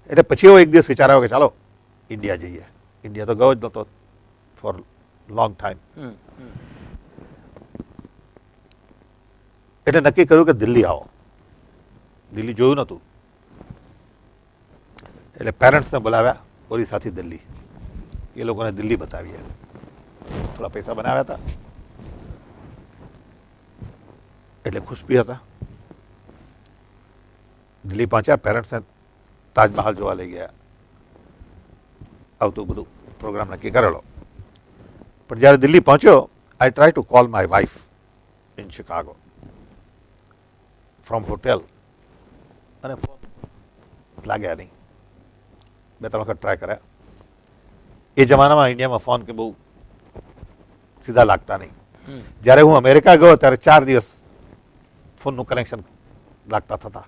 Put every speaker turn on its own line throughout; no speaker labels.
એટલે પછી એવો એક દિવસ વિચાર આવ્યો કે ચાલો ઇન્ડિયા જઈએ. ઇન્ડિયા તો ગયો જ નહોતો ફોર લોંગ ટાઈમ. એટલે નક્કી કર્યું કે દિલ્હી આવો. દિલ્હી જોયું નહોતું એટલે પેરેન્ટ્સને બોલાવ્યા ઓરિસ્સાથી દિલ્હી. એ લોકોને દિલ્હી બતાવીએ. થોડા પૈસા બનાવ્યા હતા એટલે ખુશ બી હતા. દિલ્હી પહોંચ્યા, પેરેન્ટ્સને તાજમહાલ જોવા લઈ ગયા. આવતું બધું પ્રોગ્રામ નક્કી કરેલો. પણ જ્યારે દિલ્હી પહોંચ્યો, આઈ try to call my wife in Chicago from hotel, અને ફોન લાગ્યા નહીં. 2-3 વખત ટ્રાય કર્યા. એ જમાનામાં ઇન્ડિયામાં ફોન કે બહુ સીધા લાગતા નહીં. જ્યારે હું અમેરિકા ગયો ત્યારે 4 દિવસ ફોનનું કનેક્શન લાગતા થતા.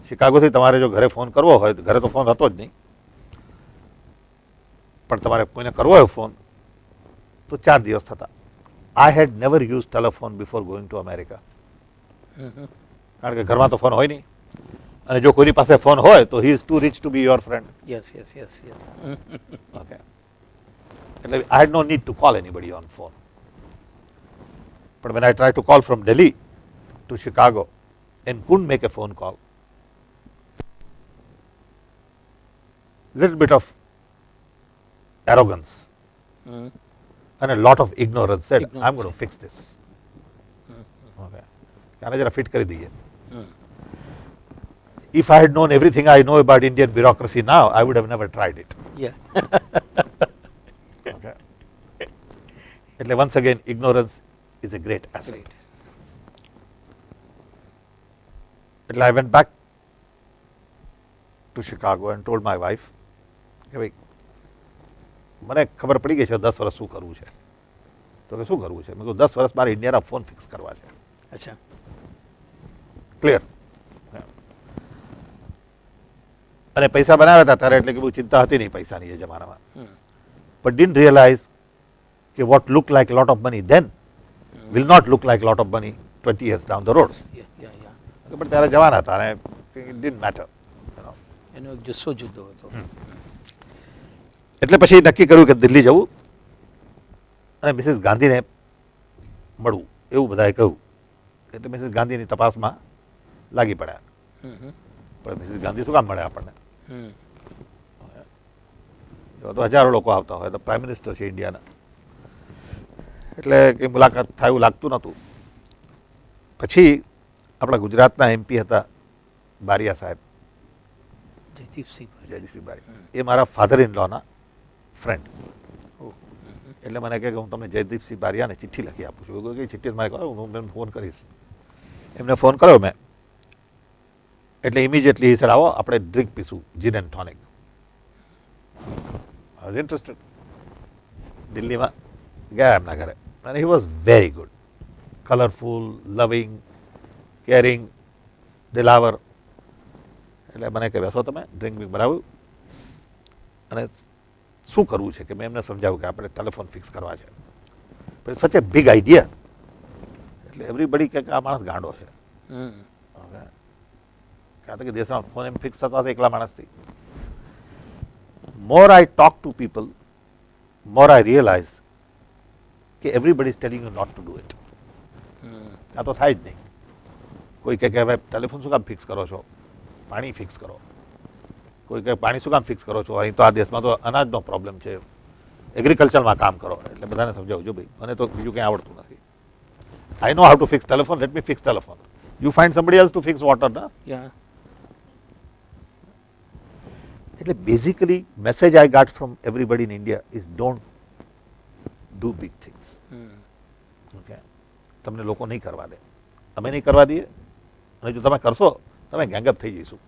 શિકાગોથી તમારે જો ઘરે ફોન કરવો હોય, ઘરે તો ફોન હતો જ નહીં, પણ તમારે કોઈને કરવો હોય ફોન તો 4 દિવસ થતા. I had never use telephone before going to America. કારણ કે ઘરમાં તો ફોન હોય નહીં, અને જો કોઈની પાસે ફોન હોય તો he is to reach to be your friend. Okay, એટલે I had no need to call anybody on phone. પણ when I tried to call from Delhi to Chicago and couldn't make a phone call, little bit of arrogance and a lot of ignorance said, I'm going to fix this. Okay, આને જરા fit કરી દઈએ. If I had known everything I know about Indian bureaucracy now, I would have never tried it. Okay. એટલે once again, ignorance is a great asset. એટલે I went back to Chicago and told my wife કે ભાઈ મને ખબર પડી ગઈ છે 10 વર્ષ શું કરવું છે. તો કે શું કરવું છે? મેં કીધું 10 વર્ષ મારે ઇન્ડિયાના ફોન ફિક્સ કરવા છે.
અચ્છા,
ક્લિયર. અને પૈસા બનાવ્યા હતા ત્યારે એટલે કે બહુ ચિંતા હતી નહીં પૈસાની એ જમાનામાં. બટ ડિડન્ટ રિયલાઇઝ કે what look like lot of money then will not look like lot of money 20 years down the road. પણ ત્યારે જવાના હતા અને it didn't matter.
એનો એક જુસ્સો જુદો હતો.
એટલે પછી નક્કી કર્યું કે દિલ્હી જવું અને મિસિસ ગાંધીને મળવું, એવું બધાએ કહ્યું. એટલે મિસિસ ગાંધીની તપાસમાં લાગી પડ્યા. પણ મિસિસ ગાંધી શું કામ મળે આપણને? તો હજારો લોકો આવતા હોય, તો પ્રાઇમ મિનિસ્ટર છે ઇન્ડિયાના, એટલે કંઈ મુલાકાત થાય એવું લાગતું નહોતું. પછી આપણા ગુજરાતના એમપી હતા બારિયા સાહેબ, જયદીપસિંહ બારિયા. એ મારા ફાધર ઇન લોના ફ્રેન્ડ. એટલે મને કહે કે હું તમને જયદીપસિંહ બારિયાને ચિઠ્ઠી લખી આપું છું. કઈ ચિઠ્ઠી મારે કહો, હું ફોન કરીશ. એમને ફોન કર્યો મેં, એટલે ઇમિડિયેટલી એ સર આવો આપણે ડ્રિંક પીશું, gin and tonic. I was interested. દિલ્હીમાં ગયા એમના ઘરે, and he was very good, colorful, loving, caring, Dilawar. એટલે મને કે બેસો તમે, ડ્રિંક બિંક બનાવ્યું અને શું કરવું છે કે મેં એમને સમજાવ્યું કે આપણે ટેલિફોન ફિક્સ કરવા છે. પછી સચ એ બિગ આઈડિયા. એટલે એવરીબડી કે આ માણસ ગાંડો છે. કારણ કે દેશમાં ફોન એમ ફિક્સ થતા હતા એકલા માણસથી. More I talk to people, more I realize કે everybody is telling you not to do it. આ તો થાય જ નહીં. કોઈ કહે કે હવે ટેલિફોન શું કામ ફિક્સ કરો છો, પાણી ફિક્સ કરો. કોઈ કહે પાણી શું કામ ફિક્સ કરો છો, અહીં તો આ દેશમાં તો અનાજનો પ્રોબ્લેમ છે, એગ્રીકલ્ચરમાં કામ કરો. એટલે બધાને સમજાવજો ભાઈ, મને તો બીજું કંઈ આવડતું નથી. I know how to fix telephone, let me fix telephone. You find somebody else to fix water ના. એટલે basically message I got from everybody in India is don't do big things. Okay, તમને લોકો નહીં કરવા દે, અમે નહીં કરવા દઈએ, અને જો તમે કરશો તમે ગેંગઅપ થઈ જઈશું.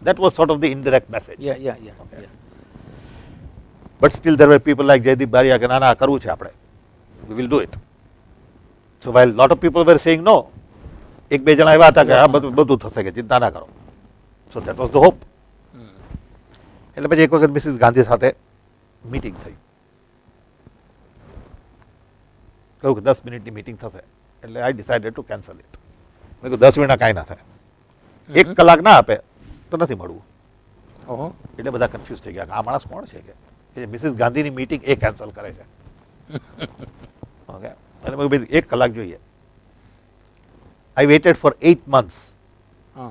That was sort of the indirect message. Okay. But still there were people like Jaydeep Baria કે ના ના કરવું છે આપણે, we will do it. So while lot of people were saying no, એક બે જણા એવા હતા કે આ બધું થશે, કે ચિંતા ના કરો. So that was the hope. એટલે પછી એક વખત મિસિસ ગાંધી સાથે મીટિંગ થઈ. કહ્યું કે 10 મિનિટની મીટિંગ થશે. એટલે આઈ ડિસાઇડેડ ટુ કેન્સલ ઇટ. મેં કહ્યું 10 મિનિટના કાંઈ ના થાય, 1 કલાક ના આપે તો નથી મળવું.
ઓહો
એટલે બધા કન્ફ્યુઝ થઈ ગયા કે આ માણસ કોણ છે કે મિસિસ ગાંધીની મીટિંગ એ કેન્સલ કરે છે. ઓકે, અને મેં કીધું 1 કલાક જોઈએ. I waited for 8 months.
હા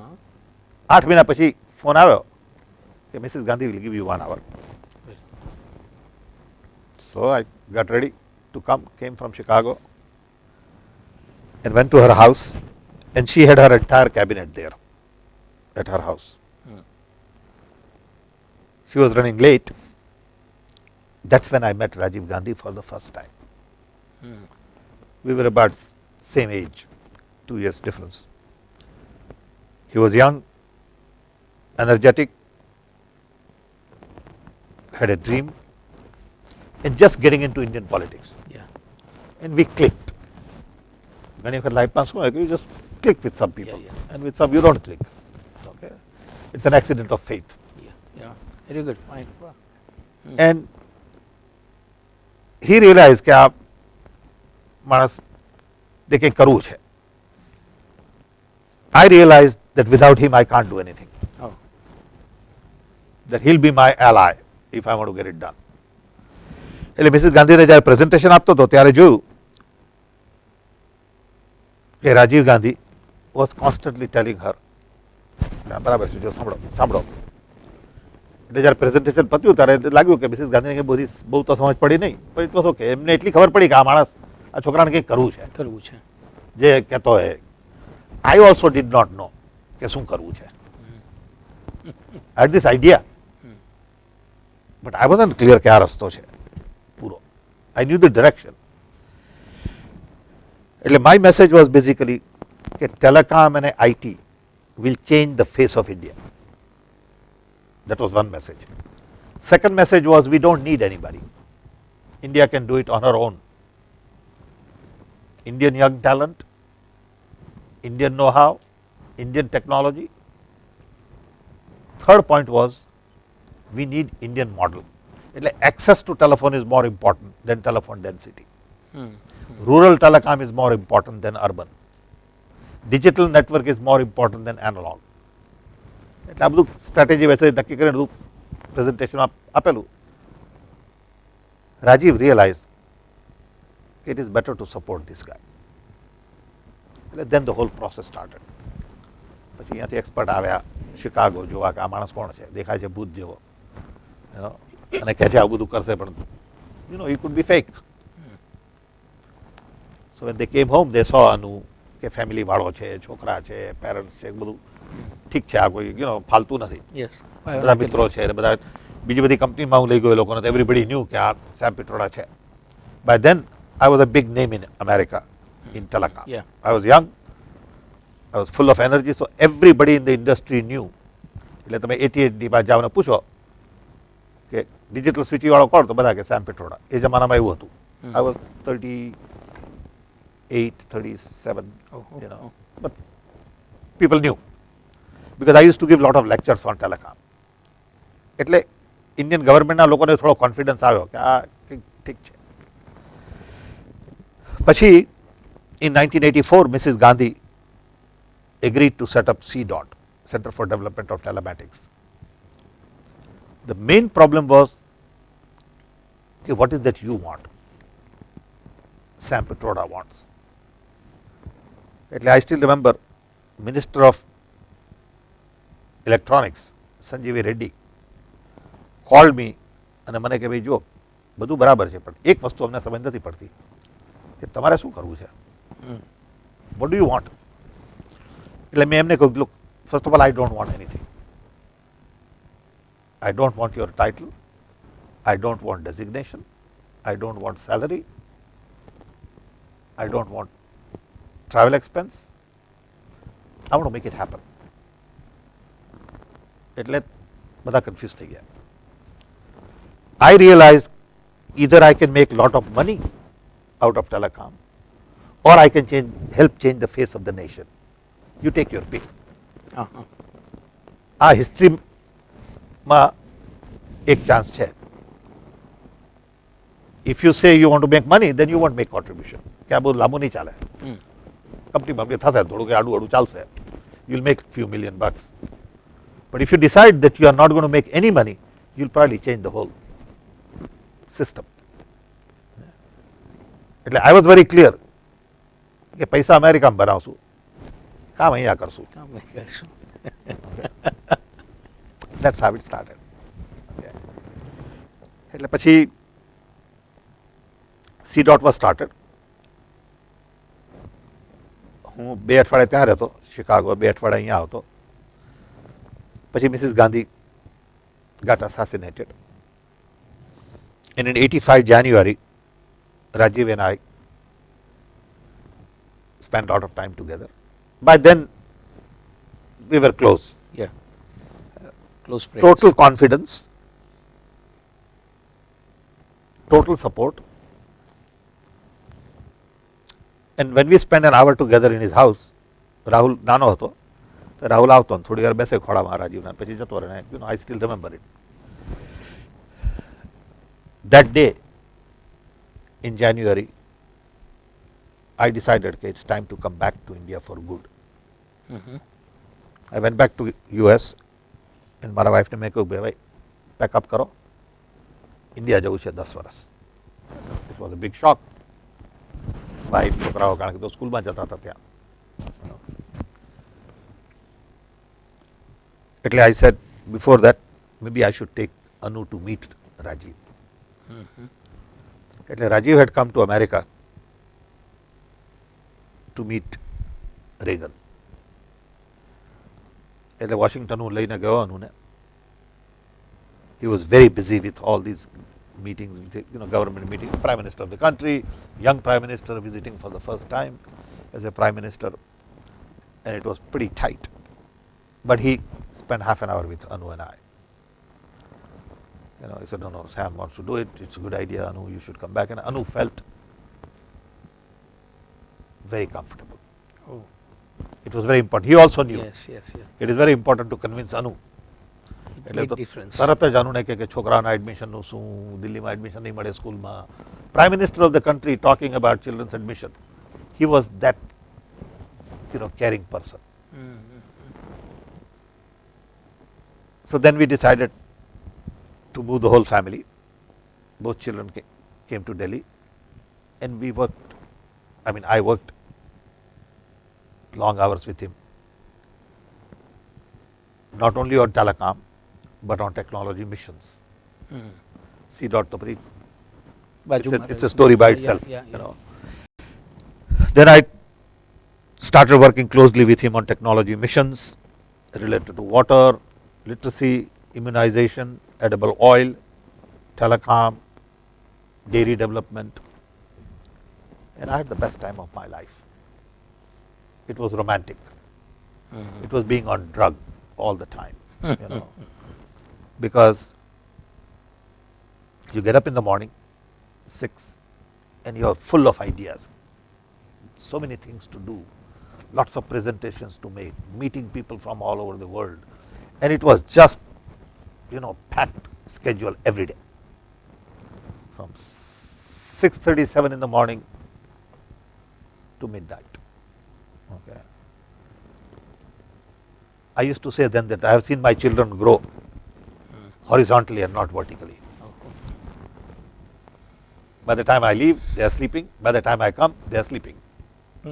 8 મહિના પછી ફોન આવ્યો કે Mrs Gandhi will give you 1 hour. So I got ready to come, came from Chicago and went to her house, and she had her entire cabinet there at her house. She was running late. That's when I met Rajiv Gandhi for the first time. We were about same age, 2 years difference. He was young, energetic, had a dream, and just getting into Indian politics.
Yeah.
And we clicked. When you life pass, you just click with some people,
Yeah.
and with some you don't click. Okay, it's an accident of faith.
Yeah. Yeah. Very good. Fine. Wow.
And he realized કે આ માણસ તે કંઈક કરવું છે. I realized that without him I can't do anything.
Oh.
That he'll be my ally if I want to get it done. એટલે Mrs ગાંધીને જ્યારે પ્રેઝન્ટેશન આપતો હતો ત્યારે જોયું કે Rajiv Gandhi was constantly telling her બરાબર છે જો સાંભળો સાંભળો. એટલે જ્યારે પ્રેઝન્ટેશન પત્યું ત્યારે લાગ્યું કે મિસિસ ગાંધીને બહુ તો સમજ પડી નહીં, પણ ઇટ વોઝ ઓકે. એમને એટલી ખબર પડી કે આ માણસ આ છોકરાને કંઈક કરવું છે,
કરવું છે.
જે કહેતો હોય. I also did not know કે શું કરવું છે. I had this idea, but I wasn't clear કે આ રસ્તો છે પૂરો. I knew the direction. એટલે my message was basically કે telecom and IT will change the face of India. That was one message. Second message was we don't need anybody. India can do it on her own. Indian young talent, Indian know-how, Indian technology. Third point was we need Indian model. એટલે access to telephone is more important than telephone density. Rural telecom is more important than urban. Digital network is more important than analog. એટલે આ બધું strategy વૈસે નક્કી કરીને બધું પ્રેઝન્ટેશનમાં આપેલું. Rajiv realize કે it is better to support this guy. એટલે then the whole process started. પછી અહીંયાથી એક્સપર્ટ આવ્યા શિકાગો જોવા કે આ માણસ કોણ છે, દેખાય છે ભૂત જેવો, અને કહે છે આવું બધું કરશે, પણ he could be fake. So when they came home they saw અનુ કે ફેમિલી વાળો છે, છોકરા છે, પેરેન્ટ્સ છે, બધું ઠીક છે, આ કોઈ ફાલતુ નથી,
Yes.
બધા મિત્રો છે, બધા બીજી બધી કંપનીમાં હું લઈ ગયો લોકોને, એવરીબડી ન્યૂ કે આ સેમ પિટ્રોડા છે. By then I was a big name in America in telecom.
Yeah.
I was young, I was full of energy, so everybody in the industry knew. એટલે તમે AT&T માં જાઓ ને પૂછો કે ડિજિટલ સ્વિચિંગ વાળો કોણ, તો બધા કે સેમ પિટ્રોડા. એ જમાનામાં એવું હતું. I was 38, 37, but people knew because I used to give lot of lectures on telecom. એટલે ઇન્ડિયન ગવર્મેન્ટના લોકોને થોડો કોન્ફિડન્સ આવ્યો કે આ ઠીક છે. પછી in 1984 Mrs. Gandhi agreed to set up CDOT, Center for Development of Telematics. The main problem was okay, what is that you want? Sam Pitroda wants. I still remember Minister of Electronics Sanjeevi Reddy called me અને મને કે ભાઈ જો બધું બરાબર છે, પણ એક વસ્તુ અમને સમજ નથી પડતી કે તમારે શું કરવું છે, what do you want? એટલે મેં એમને કહ્યું, look, first of all I don't want anything. I don't want your title, I don't want designation, I don't want salary, I don't want travel expense, I want to make it happen. એટલે બધા confuse થઈ ગયા. I realized either I can make lot of money out of telecom or I can help change the face of the nation. You take your pick. આ હિસ્ટ્રીમાં એક chance છે. If you say you want to make money, then you won't make contribution. કે આ બહુ લાંબુ નહીં ચાલે. કંપનીમાં થશે થોડું કે આડું ચાલશે. You will make few million bucks. But if you decide that you are not going to make any money, you'll probably change the whole system. એટલે I was very clear કે પૈસા અમેરિકામાં બનાવશું, કામ અહીંયા કરશું.
કામ નહીં કરશું.
That's how it started. Okay. એટલે પછી C dot was started. હું 2 અઠવાડિયા ત્યાં રહેતો શિકાગો, 2 અઠવાડિયા અહીંયા આવતો. પછી Mrs Gandhi got assassinated. And in 85 January, Rajiv and I spent a lot of time together. By then, we were close.
Yeah. Close friends.
Total confidence, total support. And when we spent an hour together in his house, Rahul નાનો હતો, તો રાહુલ આવતો ને થોડી વાર બેસે ખોળામાં રાજીવના, પછી જતો રહે. You know, I still remember it. That day in January, I decided that it's time to come back to India for good. I went back to US and મારા વાઈફને મેં કહ્યું ભાઈ પેકઅપ કરો, ઇન્ડિયા જવું છે 10 વર્ષ. It was a big shock. Wife છોકરાઓ કારણ કે તો સ્કૂલમાં જતા હતા ત્યાં. એટલે I said before that maybe I should take Anu to meet Rajiv. એટલે Rajiv had come to America to meet Reagan. એટલે વોશિંગ્ટન હું લઈને ગયો અનુને. He was very busy with all these meetings, with, government meetings, Prime Minister of the country, young Prime Minister visiting for the first time as a Prime Minister, and it was pretty tight. But he spent half an hour with Anu and I. He said, no, Sam wants to do it, it's a good idea, Anu, you should come back. And Anu felt very comfortable.
Oh.
It was very important. He also knew.
Yes.
It is very important to convince Anu.
It made difference.
તરત જ અનુને કે છોકરાના એડમિશનનું શું, દિલ્હીમાં admission નહીં મળે સ્કૂલમાં. Prime Minister of the country talking about children's admission. He was that, caring person. So then we decided to move the whole family. Both children came to Delhi and we worked, I worked long hours with him. Not only on telecom, but on technology missions. C. It's a story by itself. Then I started working closely with him on technology missions related to water, literacy, immunization, edible oil, telecom, dairy development. And I had the best time of my life. It was romantic. It was being on drug all the time. Because you get up in the morning, 6, and you are full of ideas. So many things to do, lots of presentations to make, meeting people from all over the world. And it was just, packed schedule every day. From 6:37 in the morning to midnight. Okay. I used to say then that I have seen my children grow horizontally and not vertically. By the time I leave, they are sleeping. By the time I come, they are sleeping.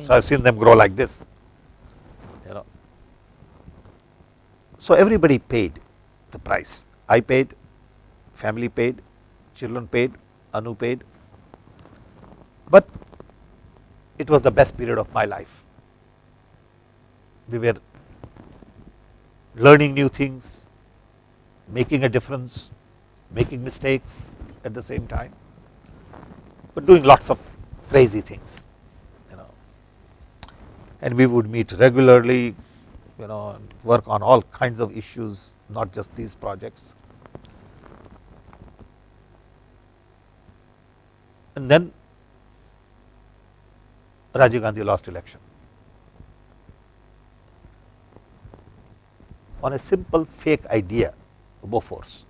So I have seen them grow like this. So everybody paid the price. I paid, family paid, children paid, Anu paid. But it was the best period of my life. We were learning new things, making a difference, making mistakes at the same time, but doing lots of crazy things, And we would meet regularly, and work on all kinds of issues, not just these projects. And then Rajiv Gandhi lost election. On a simple fake idea, Bofors,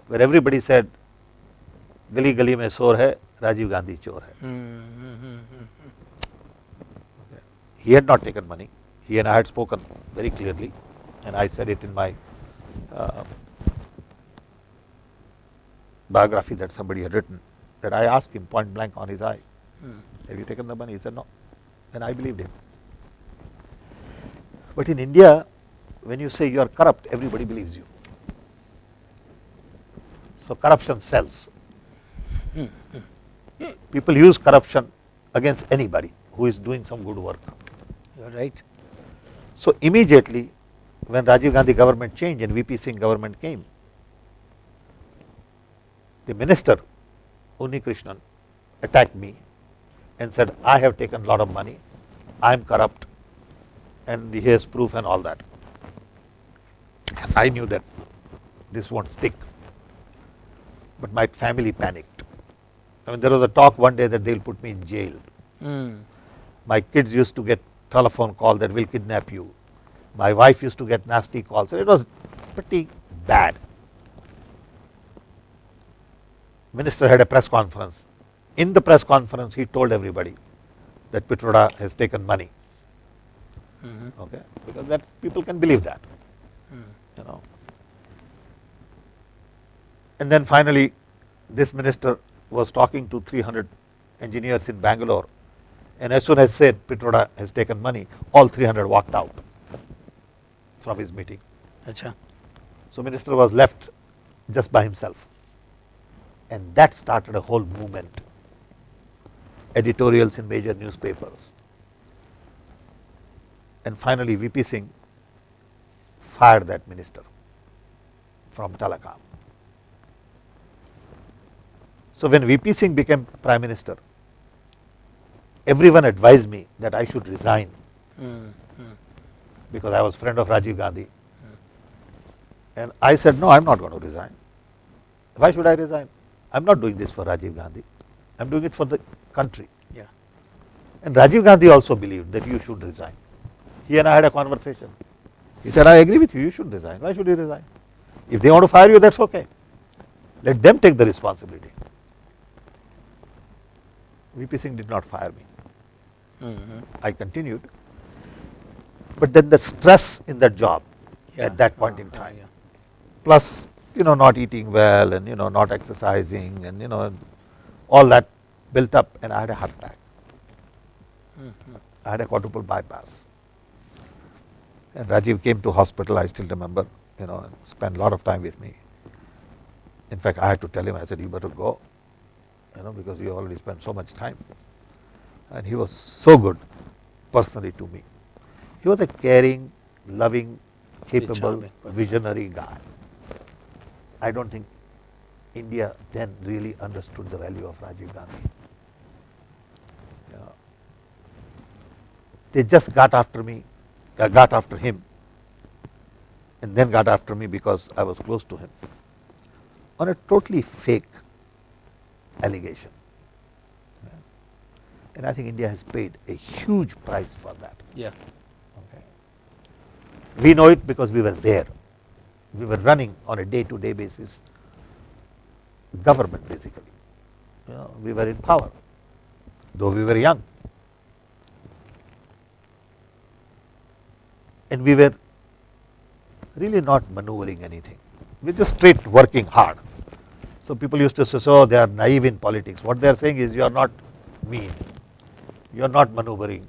where everybody said, गली गली में शोर है, Rajiv Gandhi चोर है. He had not taken money. He and I had spoken very clearly, and I said it in my uh, biography that somebody had written, that I asked him point blank on his eye, have you taken the money? He said no, and I believed him. But in India, when you say you are corrupt, everybody believes you. So corruption sells. People use corruption against anybody who is doing some good work.
You're right.
So immediately when Rajiv Gandhi government changed and VP Singh government came, the minister Unni Krishnan attacked me and said, I have taken a lot of money, I am corrupt, and he has proof and all that. I knew that this won't stick, but my family panicked. I mean, there was a talk one day that they'll put me in jail. My kids used to get telephone call that will kidnap you. My wife used to get nasty calls. It was pretty bad. Minister had a press conference. In the press conference, he told everybody that Pitroda has taken money. Okay, because that people can believe that, you know. And then finally, this minister was talking to 300 engineers in Bangalore, and as soon as said Pitroda has taken money, all 300 walked out from his meeting.
Acha.
So minister was left just by himself, and that started a whole movement. Editorials in major newspapers, and finally VP Singh fired that minister from telecom. So when VP Singh became Prime Minister, everyone advised me that I should resign because I was friend of Rajiv Gandhi. And I said, no, I am not going to resign. Why should I resign? I am not doing this for Rajiv Gandhi. I am doing it for the country.
Yeah.
And Rajiv Gandhi also believed that you should resign. He and I had a conversation. He said, I agree with you, you should resign. Why should you resign? If they want to fire you, that's okay. Let them take the responsibility. VP Singh did not fire me. I continued. But then the stress in that job at that point in time, plus, you know, not eating well and, you know, not exercising and, you know, all that built up, and I had a heart attack. I had a quadruple bypass. And Rajiv came to hospital, I still remember, you know, and spent a lot of time with me. In fact, I had to tell him, I said, you better go, you know, because you already spent so much time. And he was so good personally to me. He was a caring, loving, capable, visionary guy. I don't think India then really understood the value of Rajiv Gandhi. You know, they just got after me, got after him, and then got after me because I was close to him on a totally fake allegation. And I think India has paid a huge price for that.
Yeah.
Okay. We know it because we were there. We were running on a day-to-day basis government basically. You know, we were in power, though we were young. And we were really not maneuvering anything. We were just straight working hard. So people used to say, so they are naive in politics. What they are saying is, you are not mean, you are not maneuvering,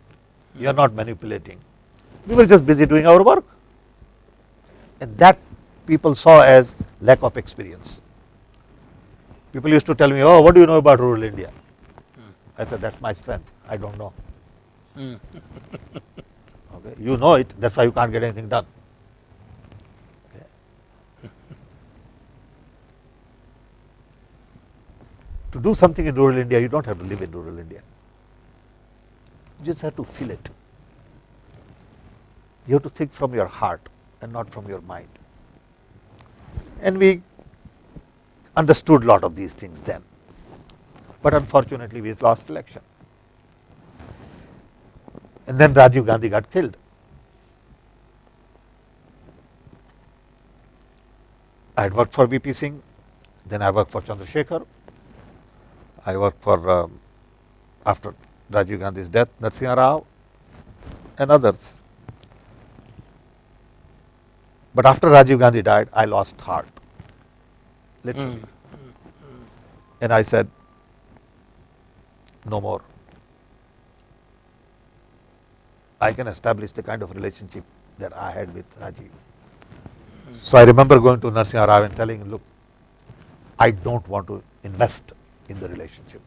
you are not manipulating. We were just busy doing our work. And that people saw as lack of experience. People used to tell me, oh, what do you know about rural India? I said, that's my strength, I don't know. Okay. You know it, that's why you can't get anything done. Okay. To do something in rural India, you don't have to live in rural India. You just have to feel it. You have to think from your heart and not from your mind. And we understood a lot of these things then. But unfortunately, we lost election. And then Rajiv Gandhi got killed. I had worked for VP Singh, then I worked for Chandrasekhar. I worked for, after Rajiv Gandhi's death, Narasimha Rao and others. But after Rajiv Gandhi died, I lost heart. Literally. And I said, no more. I can establish the kind of relationship that I had with Rajiv. So I remember going to Narasimha Rao and telling him, look, I don't want to invest in the relationship.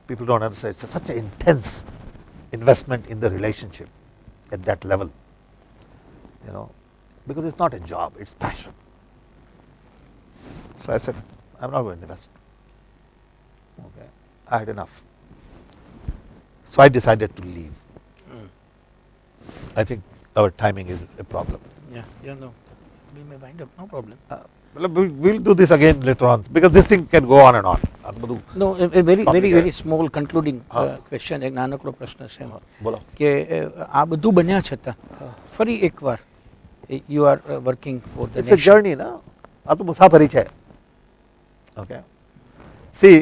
People don't understand. It's such an intense investment in the relationship at that level, you know, because it's not a job, it's passion. So I said, I'm not going to invest. Okay, I had enough. So I decided to leave. I think our timing is a problem.
Yeah, no. We may wind up, no problem.
We'll do this again later on because this thing can go on and on. આ બધું
No, a very
complicated.
small concluding question, એક નાનકડો પ્રશ્ન છે એમાં.
બોલો.
કે આ બધું બન્યા છતાં ફરી એકવાર you are working for the
It's a
nation.
journey, na? આ તો મુસાફરી છે. Okay. See,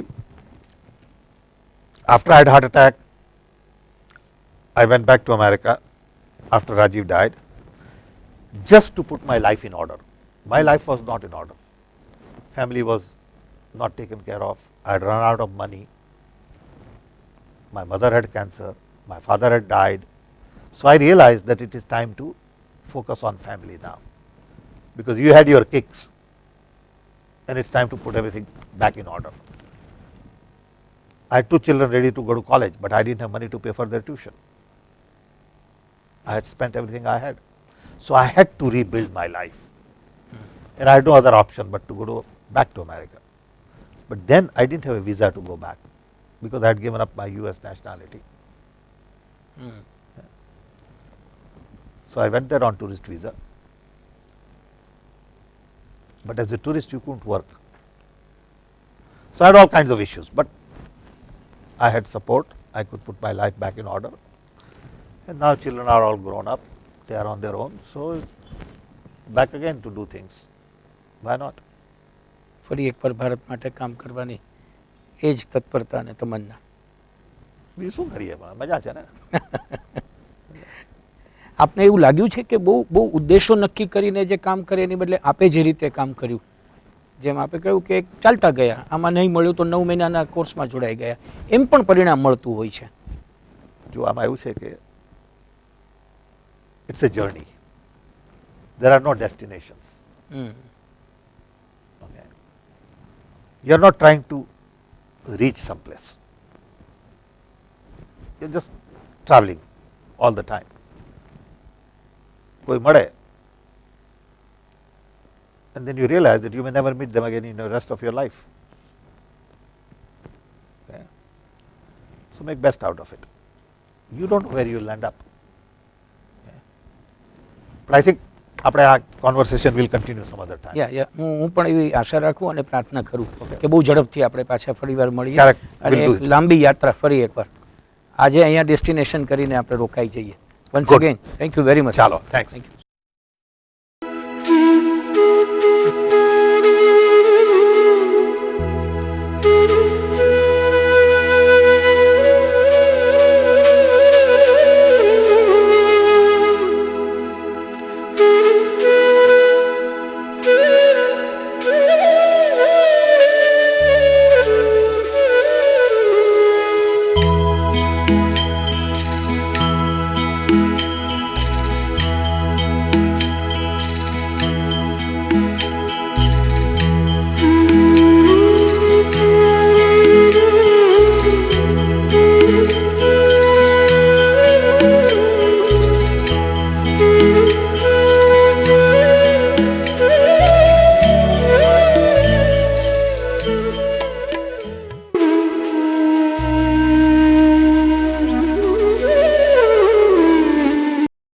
after I had heart attack, I went back to America after Rajiv died, just to put my life in order. My life was not in order. Family was not taken care of. I had run out of money. My mother had cancer. My father had died. So I realized that it is time to focus on family now, because you had your kicks and it's time to put everything back in order. I had 2 children ready to go to college, but I didn't have money to pay for their tuition. I had spent everything I had. So I had to rebuild my life. And I had no other option but to go back to America. But then I didn't have a visa to go back because I had given up my US nationality. So I went there on tourist visa. But as a tourist you couldn't work. So I had all kinds of issues, but I had support. I could put my life back in order. And now children are all grown up. They are on their own. So back again to do things. Why not?
ફરી એકવાર ભારત માટે કામ કરવાની એ જ તત્પરતા અને તમન્ના.
બીજું શું કરીએ, મજા છે ને.
આપને એવું લાગ્યું છે કે બહુ ઉદ્દેશો નક્કી કરીને જે કામ કરે એની બદલે આપે જે રીતે કામ કર્યું, જેમ આપે કહ્યું કે ચાલતા ગયા, આમાં નહીં મળ્યું તો 9 મહિનાના કોર્સમાં જોડાઈ ગયા, એમ પણ પરિણામ મળતું હોય છે.
જો આમાં એવું છે કે it's a journey. There are no destinations. Okay. You are not trying to reach some place. You are just traveling all the time. કોઈ મળે and then you realize that you may never meet them again in the rest of your life. Okay. So make best out of it. You don't know where you will end up. Okay. But I think આપણે આ conversation will continue some other time.
યા હું પણ એવી આશા રાખું અને પ્રાર્થના કરું કે બહુ ઝડપથી આપણે પાછા ફરીવાર મળીએ
Correct.
અને
We'll do
એક
it.
લાંબી યાત્રા ફરી એકવાર આજે અહીંયા ડેસ્ટિનેશન કરીને આપણે રોકાઈ જઈએ. Once
Good.
Again thank you very much.
ચાલો, thanks.
Thank you.